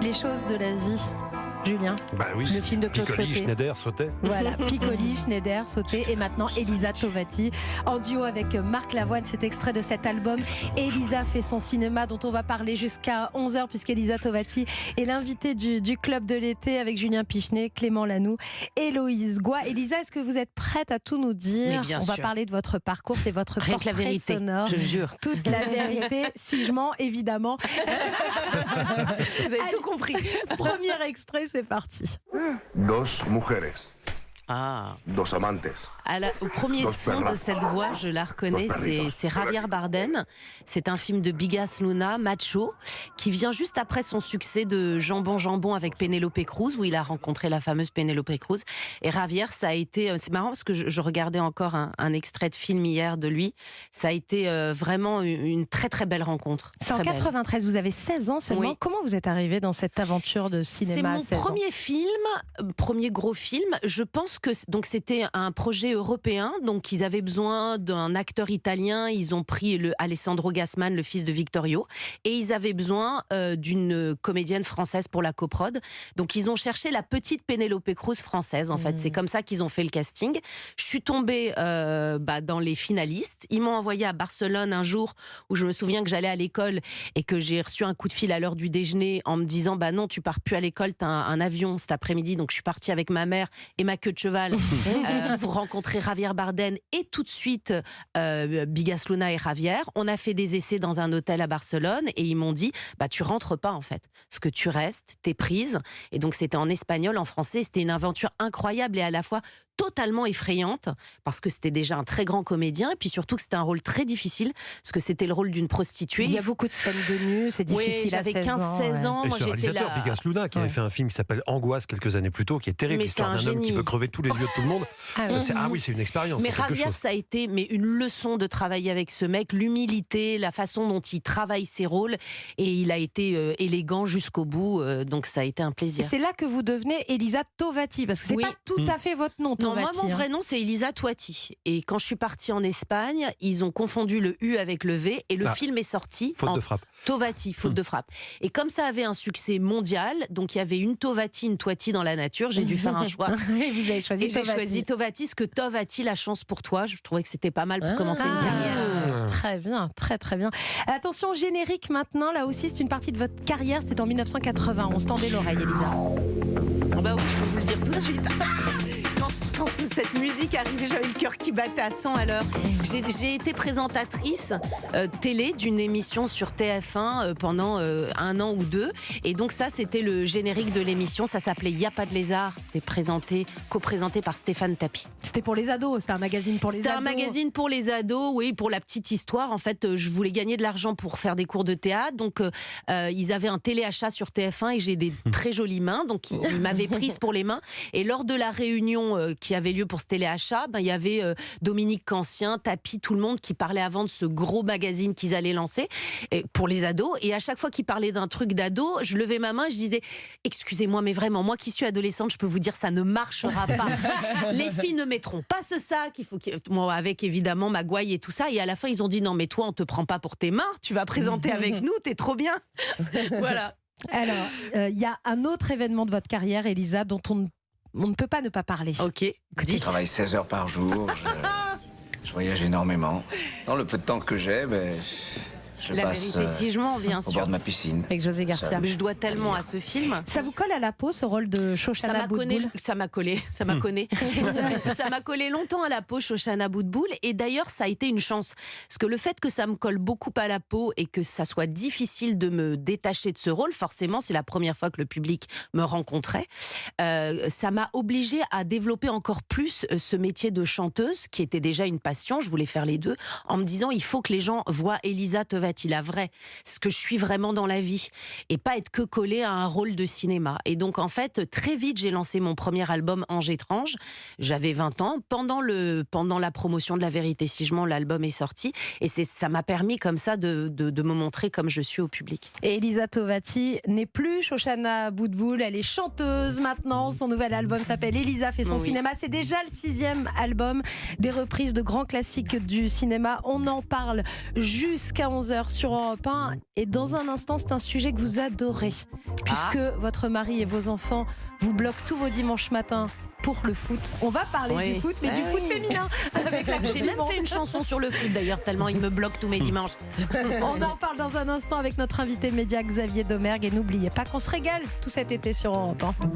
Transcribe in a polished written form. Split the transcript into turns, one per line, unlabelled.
Les choses de la vie. Julien,
bah oui,
le film de Claude
Piccoli,
Sauté.
Schneider, Sauté.
Voilà, Piccoli, Schneider, Sauté et maintenant Elisa Tovati en duo avec Marc Lavoine. C'est extrait de cet album Elisa fait son cinéma dont on va parler jusqu'à 11h puisqu'Elisa Tovati est l'invitée du club de l'été avec Julien Pichenet, Clément Lanoux, Héloïse Goua. Elisa, est-ce que vous êtes prête à tout nous dire?
bien
On va
sûr.
parler de votre parcours, c'est votre
Rien que la
portrait
vérité,
sonore.
je jure.
Toute la vérité, si je mens, évidemment.
Vous avez tout compris.
Premier extrait, c'est parti.
Dos mujeres, dos amantes.
Au premier son de cette voix, je la reconnais, c'est Javier Bardem. C'est un film de Bigas Luna, macho, qui vient juste après son succès de Jambon Jambon avec Penélope Cruz, où il a rencontré la fameuse Penélope Cruz. Et Javier, ça a été, c'est marrant parce que je regardais encore un extrait de film hier de lui. Ça a été vraiment une très très belle rencontre.
C'est en
Très belle.
93, vous avez 16 ans seulement.
Oui.
Comment vous êtes arrivé dans cette aventure de
C'est
cinéma à
mon
16 ans?
premier film, premier gros film. Je pense que donc c'était un projet européen, donc ils avaient besoin d'un acteur italien. Ils ont pris Alessandro Gassman, le fils de Vittorio, et ils avaient besoin d'une comédienne française pour la coprod. Donc ils ont cherché la petite Penélope Cruz française. En fait, c'est comme ça qu'ils ont fait le casting. Je suis tombée dans les finalistes. Ils m'ont envoyé à Barcelone un jour où je me souviens que j'allais à l'école et que j'ai reçu un coup de fil à l'heure du déjeuner en me disant bah non, tu pars plus à l'école, t'as un avion cet après-midi. Donc je suis partie avec ma mère et ma queue de cheval pour rencontrer Javier Bardem et tout de suite Bigas Luna et Javier. On a fait des essais dans un hôtel à Barcelone et ils m'ont dit bah tu rentres pas en fait, parce que tu restes, t'es prise. Et donc c'était en espagnol, en français. C'était une aventure incroyable et à la fois totalement effrayante, parce que c'était déjà un très grand comédien et puis surtout que c'était un rôle très difficile parce que c'était le rôle d'une prostituée.
Il y a beaucoup de scènes de nu, c'est difficile.
Oui, j'avais
à 16 ans,
15-16 ans.
Et
Moi,
ce
j'étais
réalisateur,
là.
Bigas Luna, qui avait fait un film qui s'appelle Angoisse quelques années plus tôt, qui est terrible,
Mais
l'histoire
c'est
d'un
un
homme qui
génie.
veut crever tous les yeux de tout le monde.
Ah oui.
C'est une expérience.
Mais
c'est quelque
Javier,
chose.
ça a été une leçon de travailler avec ce mec, l'humilité, la façon dont il travaille ses rôles, et il a été élégant jusqu'au bout, donc ça a été un
Et
plaisir.
c'est là que vous devenez Elisa Tovati, parce que c'est
Oui.
pas tout à fait votre nom,
Non,
Tovati.
moi, mon vrai nom, c'est Elisa Toiti. Et quand je suis partie en Espagne, ils ont confondu le U avec le V, et le film est sorti
Faute
en
de frappe.
Tovati, faute de frappe. Et comme ça avait un succès mondial, donc il y avait une Tovati, une Toiti dans la nature, j'ai dû faire un choix.
Oui, vous avez choisi
Et j'ai
Tovati.
choisi Tovati, ce que Tov a-t-il la chance pour toi. Je trouvais que c'était pas mal pour commencer une carrière.
Très bien, très très bien. Attention, générique maintenant, là aussi c'est une partie de votre carrière, c'est en 1991. Tendez l'oreille, Elisa.
Ah bah oui, je peux vous le dire tout de suite. Quand cette musique arrivait, j'avais le cœur qui battait à 100 à l'heure. J'ai été présentatrice télé d'une émission sur TF1 pendant 1 an ou 2. Et donc ça, c'était le générique de l'émission. Ça s'appelait Y a pas de lézard. C'était co-présenté par Stéphane Tapi.
C'était pour les ados, c'était un magazine pour les ados.
C'était un magazine pour les ados, oui, pour la petite histoire. En fait, je voulais gagner de l'argent pour faire des cours de théâtre. Donc, ils avaient un téléachat sur TF1 et j'ai des très jolies mains. Donc, ils m'avaient prise pour les mains. Et lors de la réunion qui avait lieu pour ce téléachat, il y avait Dominique Cancien, Tapi, tout le monde qui parlait avant de ce gros magazine qu'ils allaient lancer pour les ados. Et à chaque fois qu'ils parlaient d'un truc d'ado, je levais ma main et je disais « Excusez-moi, mais vraiment, moi qui suis adolescente, je peux vous dire ça ne marchera pas. Les filles ne mettront pas ce sac. Moi, avec évidemment ma gouaille et tout ça. Et à la fin, ils ont dit « Non, mais toi, on te prend pas pour tes mains. Tu vas présenter avec nous, t'es trop bien. » Voilà.
Alors, il y a un autre événement de votre carrière, Elisa, dont on ne peut pas ne pas parler.
Ok.
Je travaille 16 heures par jour, je voyage énormément. Dans le peu de temps que j'ai, je le
La
passe
vérité, si je mens, bien
au
sûr.
bord de ma piscine.
Avec José Garcia.
Mais je dois tellement à ce film.
Ça vous colle à la peau, ce rôle de Shoshana Boutboul?
Ça m'a collé. Ça m'a collé longtemps à la peau, Shoshana Boutboul. Et d'ailleurs, ça a été une chance. Parce que le fait que ça me colle beaucoup à la peau et que ça soit difficile de me détacher de ce rôle, forcément, c'est la première fois que le public me rencontrait. Ça m'a obligée à développer encore plus ce métier de chanteuse, qui était déjà une passion. Je voulais faire les deux, en me disant, il faut que les gens voient Elisa Tovati, la vraie, ce que je suis vraiment dans la vie, et pas être que collée à un rôle de cinéma. Et donc, en fait, très vite, j'ai lancé mon premier album, Ange étrange. J'avais 20 ans. Pendant la promotion de La Vérité si je mens, l'album est sorti. Et ça m'a permis, comme ça, de me montrer comme je suis au public.
Et Elisa Tovati n'est plus Shoshana Boutboul, elle est chanteuse maintenant. Son nouvel album s'appelle Elisa fait son cinéma. C'est déjà le 6e album, des reprises de grands classiques du cinéma. On en parle jusqu'à 11h 11h sur Europe 1. Et dans un instant, c'est un sujet que vous adorez, puisque votre mari et vos enfants vous bloquent tous vos dimanches matins pour le foot. On va parler du foot, mais du foot féminin.
J'ai même fait une chanson sur le foot d'ailleurs, tellement il me bloque tous mes dimanches.
On en parle dans un instant avec notre invité média Xavier Domergue. Et n'oubliez pas qu'on se régale tout cet été sur Europe 1.